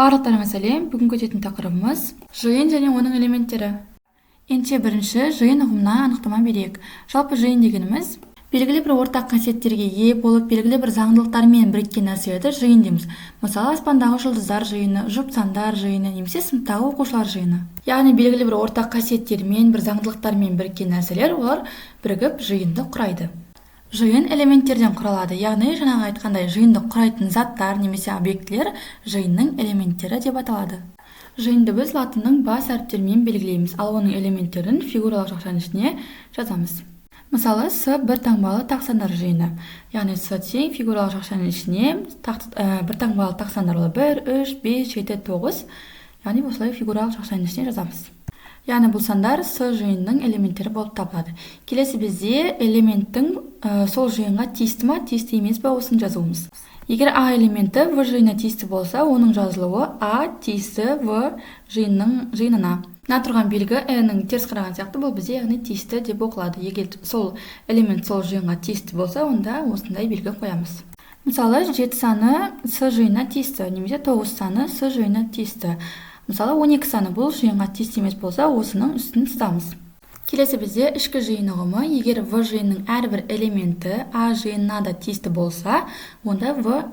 Барлықтарыңа сәлем. Бүгінгі өтетін тақырыбымыз жиын және оның элементтері. Енді бірінші жиын ұғымына анықтама берейік. Жалпы жиын дегеніміз белгілі бір ортақ қасиеттерге ие болып, белгілі бір заңдылықтармен біріккен нәрселерді жиын дейміз. Мысалы, аспандағы жұлдыздар жиыны, жұп сандар жиыны, немесе сыныптағы оқушылар жиыны. Яғни белгілі бір ортақ қасиеттермен, бір заңдылықтармен біріккен нәрселер, олар бірігіп жиынды құрайды. Жиын элементтерден құралады, яғни жаңағы айтқандай жиынды құрайтын заттар немесе объектілер жиынның элементтері деп аталады. Жиынды біз латынның бас әріптерімен белгілейміз, ал оның элементтерін фигуралық жақшаның ішіне жазамыз. Мысалы, С бір таңбалы тақсандар жиыны. Яғни С тең фигуралық жақшаның ішіне бір таңбалы тақсандар 1, 3, 5, 7, 9. Яғни осылай фигуралық жақшаның ішіне жазамыз. Яғни бұл сандар С жиынның элементтері болып табылады. Келесі бізде элементтің сол жиынға тиісті ма, тиісті емес пе, осын жазуымыз. Егер А элементі В жиынына тиісті болса, оның жазылуы А тиісті В жиынына. Мына тұрған белгі Н-ның теріс қараған сияқты, бұл бізде яғни тиісті деп оқылады. Егер сол элемент сол жиынға тиісті болса, онда осындай белгі қоямыз. Мысалы, 7 саны С жиынына тиісті, немесе 9 саны С жиынына тиісті. Мысалы, 12 саны бұл жиынға тиісті емес болса, осының үстін сызамыз. Келесі бізде ішкі жиын ұғымы. Егер В жиынның әрбір элементі А жиынына да тиісті болса, онда В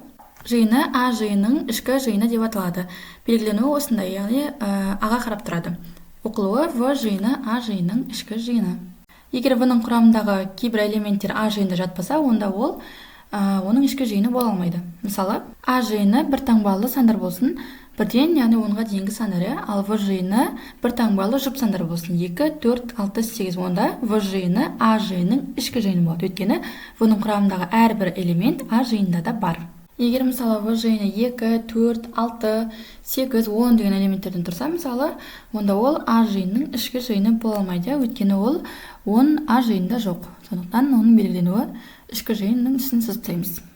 жиыны А жиынның ішкі жиыны деп аталады. Белгіленуі осындай, яғни Аға қарап тұрады. Оқылуы В жиыны А жиынның ішкі жиыны. Егер В-ның құрамындағы кейбір элементтер А жиынында жатпаса, онда ол оның ішкі жиыны бола алмайды. Мысалы, А жиыны бір таңбалы сандар болсын, бірден, яғни 10-ға дейінгі санары, ал В жиыны бір таңбалы жұп сандар болсын, 2, 4, 6, 8. Онда В жиыны А жиынның ішкі жиыны болады. Өйткені В-ның құрамындағы әрбір элемент А жиынында да бар. Егер мысалы В жиыны 2, 4, 6, 8, 10 деген элементтерден тұрса, мысалы, онда ол А жиынның ішкі жиыны бола алмайды, өйткені ол 10 А жиынында жоқ. Сондықтан оның белгіленуі ішкі жиынның үстін сызып.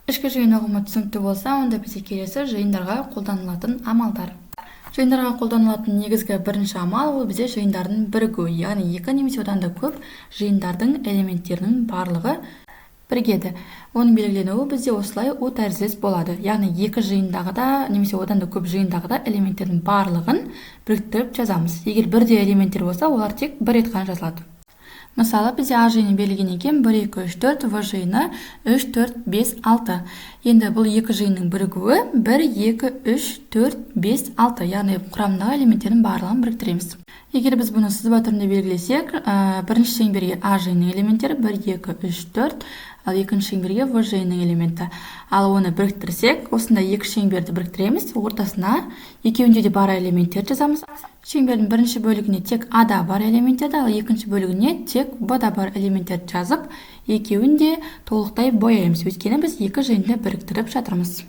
Ішкі жиын ұғымы түсінікті болса, онда бізде келесі жиындарға қолданылатын амалдар. Жиындарға қолданылатын негізгі бірінші амал ол бізде жиындардың бірігуі, яғни екі немесе одан да көп жиындардың элементтерінің барлығы бірігеді. Оның белгіленуі бізде осылай у тәріздес болады. Яғни екі жиындағы да немесе одан да көп жиындағы да элементтердің барлығын біріктіріп жазамыз. Егер бірде элементтер болса, олар тек бір рет қана жазылады. Мысалы, бізде А жиыны берілген екен, 1, 2, 3, 4, В жиыны 3, 4, 5, 6. Енді бұл екі жиынның бірігуі 1, 2, 3, 4, 5, 6. Яғни құрамындағы элементтердің барлығын біріктіреміз. Егер біз бұны сызба түрінде белгілесек, бірінші шеңберге А жиынның элементтері 1, 2, 3, 4, ал екінші шеңберге В жиынның элементі. Ал оны біріктірсек, осында екі шеңберді біріктіреміз, ортасына екеуінде де бар элементтер жазамыз. Шеңбердің бірінші бөлігіне тек А-да бар элементтерді, ал екінші бөлігіне тек Б-да бар элементтерді жазып, екеуін де толықтай бояймыз. Өйткені біз екі жиынды біріктіріп жатырмыз.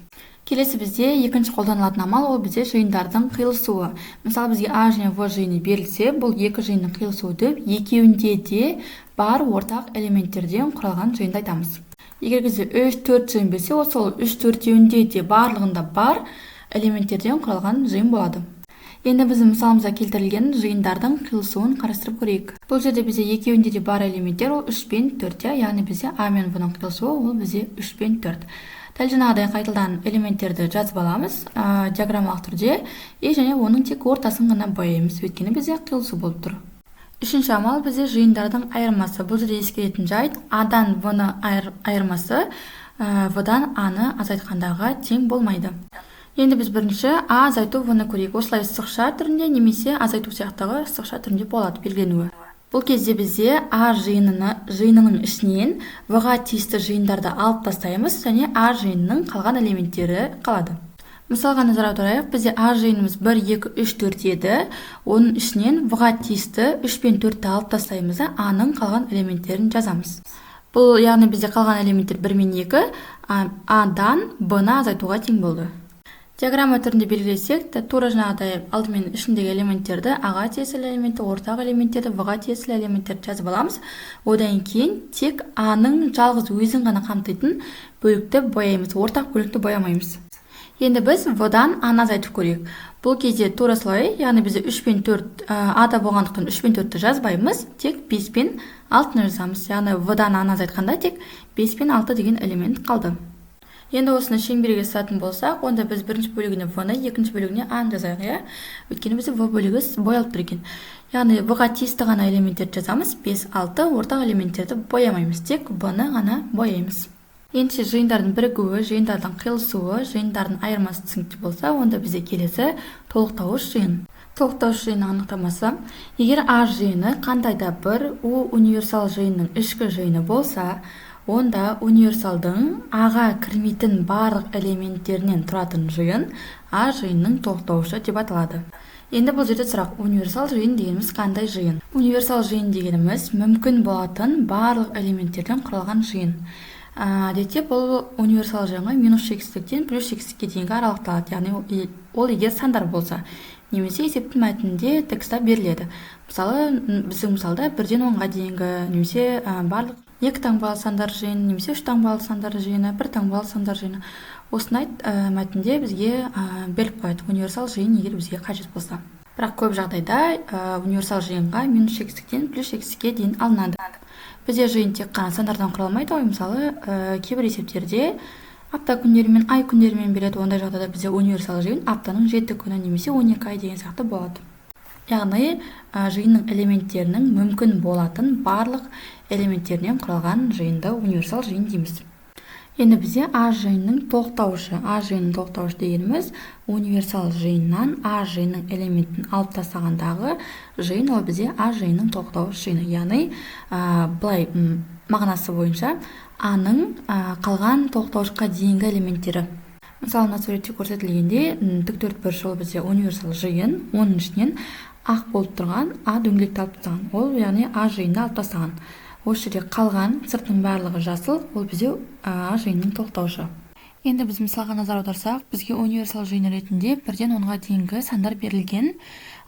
Келесі бізде екінші қолданылатын амал ол бізде жиындардың қиылысуы. Мысалы, бізге А және В жиыны берілсе, бұл екі жиынның қиылысуы деп, екеуінде де бар ортақ элементтерден құралған жиынды айтамыз. Егер бізде 3-4 жиын берсе, сол 3-4-еуінде де барлығында бар элементтерден құралған жиын болады. Енді біздің мысалымызға келтірілген жиындардың қиылысуын қарастырып көрейік. Бұл жерде бізде екеуінде де бар элементтер ол 3 пен 4, яғни бізде А мен В-ның қиылысуы ол бізде 3 пен 4. Дәл жаңағыдай қайтадан элементтерді жазып аламыз диаграммалық түрде, және оның тек ортасын ғана бояймыз, өйткені бізде қиылысу болып тұр. Үшінші амал бізде жиындардың айырмасы. Бұл жерде ескеретін жайт, А-дан В-ны айырмасы В-дан А-ны азайтқандағы тең болмайды. Енді біз бірінші А азайту В-ны көрейік. Осылай сызықша түрінде немесе азайту сияқтағы сызықша түрінде болады белгіленуі. Бұл кезде бізде А жиынының ішінен В-ға тиісті жиындарды алып тастаймыз, және А жиынының қалған элементтері қалады. Мысалға назар аударайық, бізде А жиынымыз 1, 2, 3, 4 еді. Оның ішінен В-ға тиісті 3 пен 4-ті алып тастаймыз, А-ның қалған элементтерін жазамыз. Бұл яғни бізде қалған элементтер 1 мен 2 А-дан Б-ны азайтуға тең болды. Диаграмма түрінде белгілесек, тура жаңағыдай алдымен ішіндегі элементтерді А-ға тиесілі элементті, ортақ элементтерді, В-ға тиесілі элементтерді жазып аламыз. Одан кейін тек А-ның жалғыз өзін ғана қамтитын бөлікті бояймыз, ортақ бөлікті боямаймыз. Енді біз В-дан А-ны азайтып көрейік. Бұл кезде тура солай, яғни бізде 3 пен 4 А-да болғандықтан 3 пен 4-ті жазбаймыз, тек 5 пен 6-ны жазамыз. Яғни В-дан А-ны азайтқанда тек 5 пен 6 деген элемент қалды. Енді осыны шеңберге сызатын болсақ, онда біз бірінші бөлігіне v-ны, екінші бөлігіне a-ны жазайық, иә? Өйткені бізде v бөлігі боялып тұр екен. Яғни v-ға тиісті ғана элементтерді жазамыз, 5, 6, ортақ элементтерді боямаймыз, тек v-ны ғана бояймыз. Енді жиындардың бірігуі, жиындардың қиылысуы, жиындардың айырмасы түсінікті болса, онда бізде келесі толықтауыш жиын. Толықтауыш жиынның анықтамасы: егер а жиыны қандайда бір у универсал жиынның ішкі жиыны болса, онда универсалдың аға кірмейтін барлық элементтерінен тұратын жиын а жиынның толықтауышы деп аталады. Енді бұл жерде сұрақ: универсал жиын дегеніміз қандай жиын? Универсал жиын дегеніміз мүмкін болатын барлық элементтерден құралған жиын. Әдетте бұл универсал жиынға минус шексіздіктен плюс шексіздікке дейінгі аралықталады. Яғни ол егер сандар болса, немесе есептің мәтінінде текстта беріледі. Мысалы, біздің мысалда 1-ден 10-ға дейінгі, немесе барлық 2 таңбалы сандар жиыны, немесе 3 таңбалы сандар жиыны, 1 таңбалы сандар жиыны. Осындай мәтінде бізге беріп қояды универсал жиын егер бізге қажет болса. Бірақ көп жағдайда универсал жиынға минус шексіздіктен плюс шексіздікке дейін алынады. Бізде жиын тек қана сандардан құралмайды ғой. Мысалы, кейбір есептерде апта күндері мен ай күндерімен береді. Ондай жағдайда бізде универсал жиын аптаның 7 күні немесе 12 ай деген сияқты болады. Яғни жиынның элементтерінің мүмкін болатын барлық элементтерінен құралған жиынды универсал жиын дейміз. Енді бізде а жиынның толықтауышы. А жиынның толықтауышы дегеніміз универсал жиыннан а жиынның элементін алып тастағандағы жиын, ол бізде а жиынның толықтауышы жиыны. Яғни былай мағынасы бойынша аның қалған толықтауышқа дейінгі элементтері. Мысалы, мына суретте көрсетілгенде тіктөртбұрыш ол бізде универсал жиын, оның ішінен ақ болып тұрған а дөңгелекті алып тастаған. Ол яғни а жиынды алып тастаған. Осы жерде қалған сыртының барлығы жасыл, ол бізде а жиынның толықтауышы. Енді біз мысалға назар аударсақ, бізге универсал жиыны ретінде 1-ден 10-ға дейінгі сандар берілген,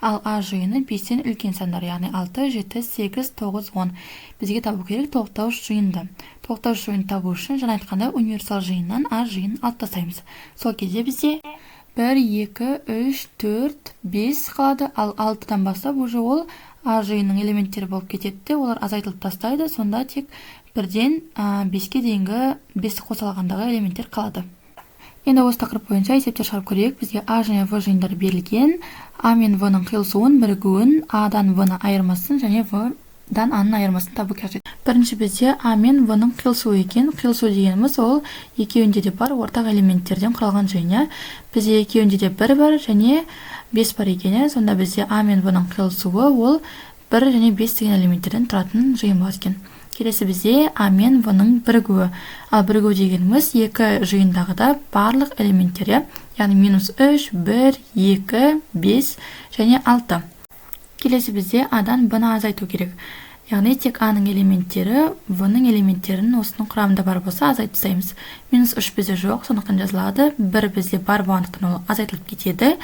ал а жиыны 5-тен үлкен сандар, яғни 6, 7, 8, 9, 10. Бізге табу керек толықтауыш жиынды. Толықтауыш жиынды табу үшін жаңа айтқанда универсал жиыннан а жиынын алып тастаймыз. Сол кезде бізде 1, 2, 3, 4, 5 қалады, ал 6-дан бастап уже ол а жиынның элементтері болып кетеді, олар азайтылып тастайды, сонда тек 1-ден 5-ке дейінгі 5 қосалғандағы элементтер қалады. Енді осы тақырып бойынша есептер шығарып көрейік. Бізге а және в жиындары берілген, а мен в-ның қиылысуын, бірігуін, а-дан в-ны айырмасын және в-дан а-ның айырмасын табу қажет. Бірінші бізде а мен в-ның қиылысуы екен. Қиылысу дегеніміз ол екеуінде де бар ортақ элементтерден құралған жиын. Бізде екеуінде де 1 бар және 5 бар екен. Сонда бізде а мен в-ның қиылысуы ол 1 және 5 деген элементтерден тұратын жиын болады екен. Келесі бізде а мен в-ның бірігуі. Ал бірігу дегеніміз екі жиындағыда барлық элементтері, яғни минус 3, 1, 2, 5 және 6. Келесі бізде а-дан б-ны азайту керек. Яғни тек а-ның элементтері в-ның элементтерінің осының құрамында бар болса азайтып тастаймыз. Минус 3 бізде жоқ, сондықтан жазылады. 1 бізде бар болғандықтан ол азайтылып кетеді.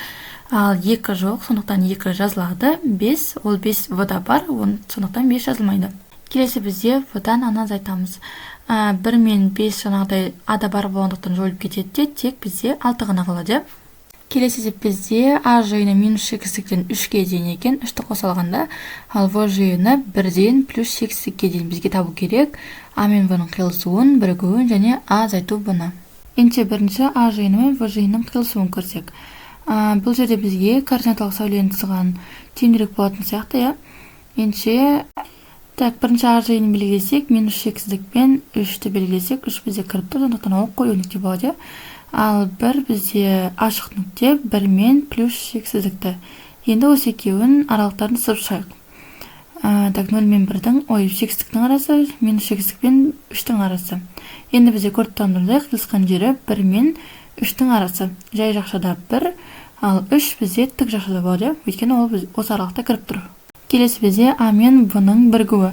Ал 2 жоқ, сондықтан 2 жазылады. 5, ол 5 в-да бар, сондықтан 5 жазылмайды. Келесі бізде в-дан а-ны азайтамыз. 1 мен 5 жаңағыдай а-да бар болғандықтан жойылып кетеді, тек бізде 6 ғана қалады. Келесі есеп бізде а жиыны минус шексіздіктен 3-ке дейін екен, 3-ті қоса алғанда, ал в жиыны 1-ден плюс шексіздікке дейін бізге табу керек. А мен в-ның қиылысуын, бірігуін және а азайту б-ны. Енді бірінші а жиыны мен в жиынның қиылысуын көрсек. Бұл жерде бізге координаталық сәулені сызған тиімдірек болатын сияқты. Енді бірінші а жиынын белгілесек, минус шексіздікпен 3-ті белгілесек, 3 бізде кіріп тұр, сондықтан ол қою нүкте болады. Ал 1 бізде ашық нүкте, 1 мен плюс шексіздікті. Енді осы екеуін аралықтарын сызып шығайық. 0 мен 1-дің, шексіздіктің арасы, минус шексіздік пен 3-тің арасы. Енді бізде көріп тұрғанымыздай қиылысқан жері 1 мен 3-тің арасы. Жай жақшада 1, ал 3 бізде тік жақшада болады, өйткені ол осы аралықта кіріп тұр. Келесі бізде а мен в-ның бірігуі.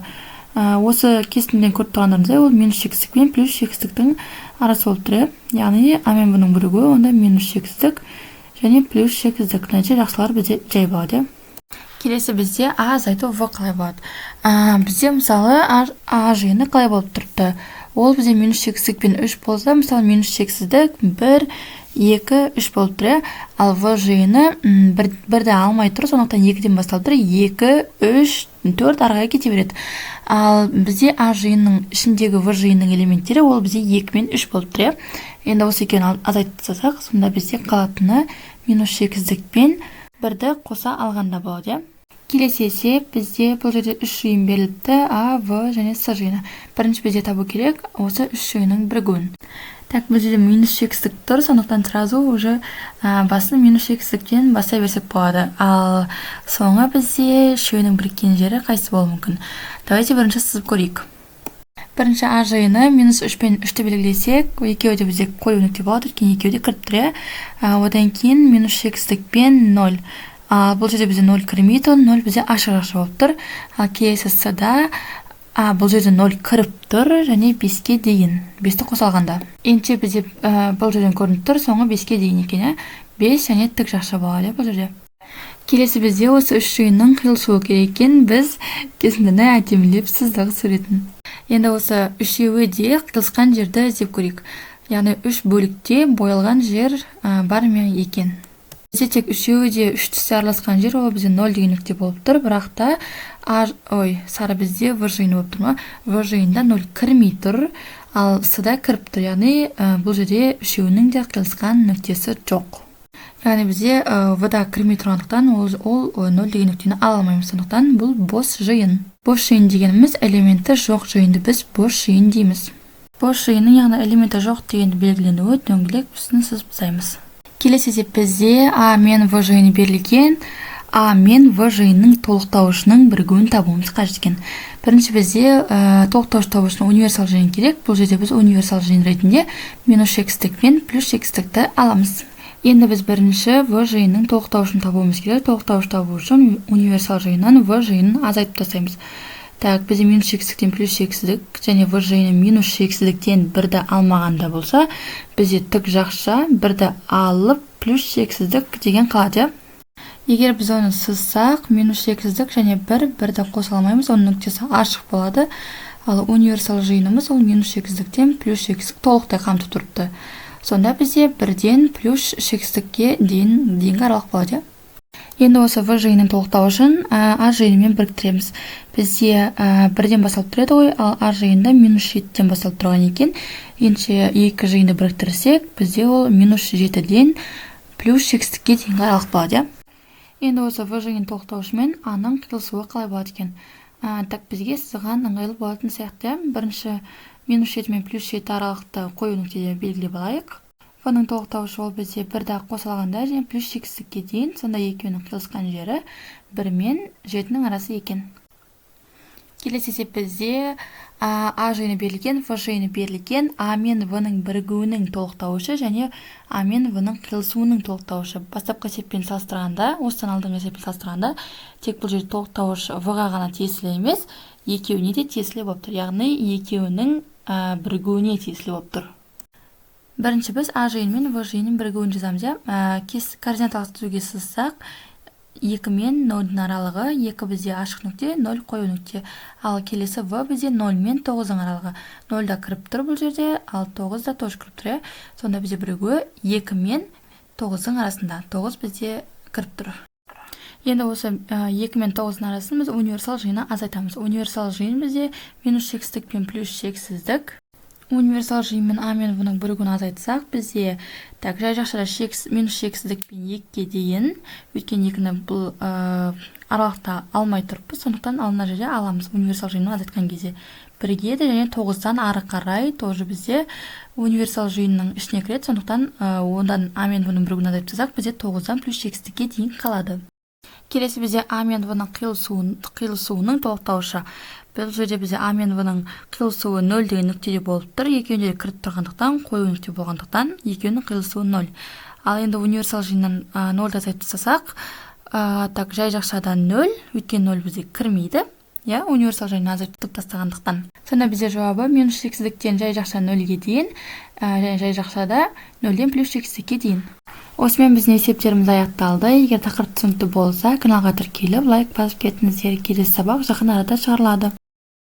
Осы кесінден көріп тұрғандарымыздай ол минус шексіздік пен плюс шексіздіктің арасы болып тұр. Яғни а мен в-ның бірігуі, онда минус шексіздік және плюс шексіздік. Нәтиже жақсылар бізде жай болады. Келесі бізде а азайту в қалай болады. Бізде мысалы а жиыны қалай болып тұрыпты. Ол бізде минус шексіздік пен 3 болса, мысалы минус шексіздік 1, 2, 3 болып тұр. Ал в жиыны бірді алмай тұр, сондықтан 2-ден басталып тұр. 2, 3, 4 арғая кете береді. Ал бізде а жиынның ішіндегі в жиынның элементтері ол бізде 2 мен 3 болып тұр. Енді осы екеуін азайтсақ, сонда бізде қалатыны -8-дікпен 1-ді қоса алғанда болады. Келесі есеп бізде бұл жерде 3 жиын беріліпті, а, в және с жиыны. Бірінші бізде табу керек осы 3 жиынның бірігуін. Так, бұл жерде -8-дік тұр, сондықтан сразу уже басын -8-діктен бастай берсек болады. Ал соңы бізде үшеуінің біріккен жері қайсы болуы мүмкін? Давайте бірінші сызып көрейік. Бірінші а жиыны -3 пен 3-ті белгілесек, екеуі де бізде қою нүкте болады, өйткені екеуі де кіріп тұр. Одан кейін -8-дік пен 0. Бұл жерде бізде 0 кірмейді, 0 бізде ашық жақша болып тұр. Келесі с-да бұл жерде 0 кіріп тұр және 5-ке дейін. 5-ті қоса алғанда. Енді бізде бұл жерден көрініп тұр, соңы 5-ке дейін екен. 5 және тік жақша болады бұл жерде. Келесі бізде осы 3 жиынның қиылысуы керек екен. Біз кесіндіні әдемілеп сыздағы суретін. Енді осы үшеуі де қиылысқан жерді іздеп көрейік. Яғни 3 бөлікте боялған жер бар ма екен. Бізде тек үшеуі де 3 түсте араласқан жер, ол бізде 0 деген нүкте болып тұр, бірақ та сары бізде в жиыны болып тұр ма? В жиында 0 кірмей тұр, ал с-да кіріп тұр, яғни бұл жерде үшеуінің де қиылысқан нүктесі жоқ. Яғни бізде в-да кірмей тұрғандықтан ол 0 деген нүктені ала алмаймыз, сондықтан бұл бос жиын. Бос жиын дегеніміз элементі жоқ жиынды біз бос жиын дейміз. Бос жиынның яғни элементі жоқ дегенді белгіленуі дөңгелек үстін сызып жасаймыз. Келесі есеп бізде а мен в жиыны берілген, а мен в жиынның толықтауышының бірігуін табуымыз қажет екен. Бірінші бізде толықтауыш табу үшін универсал жиын керек. Бұл жерде біз универсал жиын ретінде -x-дік пен +x-дікті аламыз. Енді біз бірінші в жиынның толықтауышын табуымыз керек. Толықтауыш табу үшін универсал жиыннан в жиынын азайтып тастаймыз. Так, бізде -x-діктен +x-дік және в жиыны -x-діктен 1-ді алмағанда болса, бізде тік жақша 1-ді алып +x-дік деген қалады. Егер біз оны сызсақ, -x-дік және 1-ді қоса алмаймыз, оның нүктесі ашық болады. Ал универсал жиынымыз ол -x-діктен +x-дік толықтай қамтып тұрыпты. Сонда бізде 1-ден +x-дікке дейінгі аралық болады. Енді осы в жиынын толықтауышын а жиынымен біріктіреміз. Бізде 1-ден басталып тұрады ғой, ал а жиында -7-ден басталып тұрған екен. Енді 2 жиынды біріктірсек, бізде ол -7-ден +x-дікке дейінгі аралық болады. Енді осы в жиынын толықтауышымен аның қиылысуы қалай болады екен? Так, бізге сызған ыңғайлы болатын сияқты. Бірінші -7 мен +7 аралықты қою нүктеде белгілеп алайық. В-ның толықтауышы ол бізде 1-ді қосылғанда және +x-дікке дейін, сонда екеуінің қиылысқан жері 1 мен 7-нің арасы екен. Келесі есеп бізде а жиыны берілген, в жиыны берілген, а мен в-ның бірігуінің толықтауышы және а мен в-ның қиылысуының толықтауышы. Бастапқы есеппен салыстырғанда, осыдан алдыңғы есеппен салыстырғанда, тек бұл жерде толықтауыш в-ға ғана тиесілі емес, екеуіне де тиесілі болып тұр. Яғни екеуінің бірігуіне тиесілі болып тұр. Бірінші біз а жиын мен в жиынның бірігуін жазамыз. Координаталық түзуге сызсақ, 2 мен 0-дің аралығы, 2 бізде ашық нүкте, 0 қою нүкте. Ал келесі в бізде 0 мен 9-дің аралығы. 0 да кіріп тұр бұл жерде, ал 9 да тоже кіріп тұр. Сонда бізде бірігуі 2 мен 9-дің арасында. 9 бізде кіріп тұр. Енді осы 2 мен 9-ның арасын біз универсал жиыны азайтамыз. Универсал жиын бізде -x-дік пен +x-дік. Универсал жиын мен а мен в-ның бірігуін азайтсақ, бізде жай жақшада -x-дік пен 2-ке дейін, өйткені 2-ні бұл аралықта алмай тұрыппыз, сондықтан алына жерде аламыз универсал жиынын азайтқан кезде. Бірге де және 9-дан ары қарай тоже бізде универсал жиынның ішіне кіреді, сондықтан ондан а мен в-ның бірігуін азайтып тастасақ, бізде 9-дан +x-дікке дейін қалады. Келесі бізде а мен в-ның қиылысуының толықтауышы. Бұл жерде бізде а мен в-ның қиылысуы 0 деген нүктеде болып тұр. Екеуінде кіріп тұрғандықтан, қою нүкте болғандықтан, екеуінің қиылысуы 0. Ал енді универсал жиыннан 0-ды азайтып тастасақ, жай жақшада 0, өйткені 0 бізде кірмейді. Универсал жиынын азайтып тастағандықтан. Сонда бізде жауабы -x-діктен жай жақша 0-ге дейін, жай жақшада 0-ден +x-дікке дейін. Осымен біздің есептеріміз аяқталды. Егер тақырып түсінікті болса, каналға тіркеліп, лайк басып кетіңіздер. Келесі сабақ жақын арада шығарылады.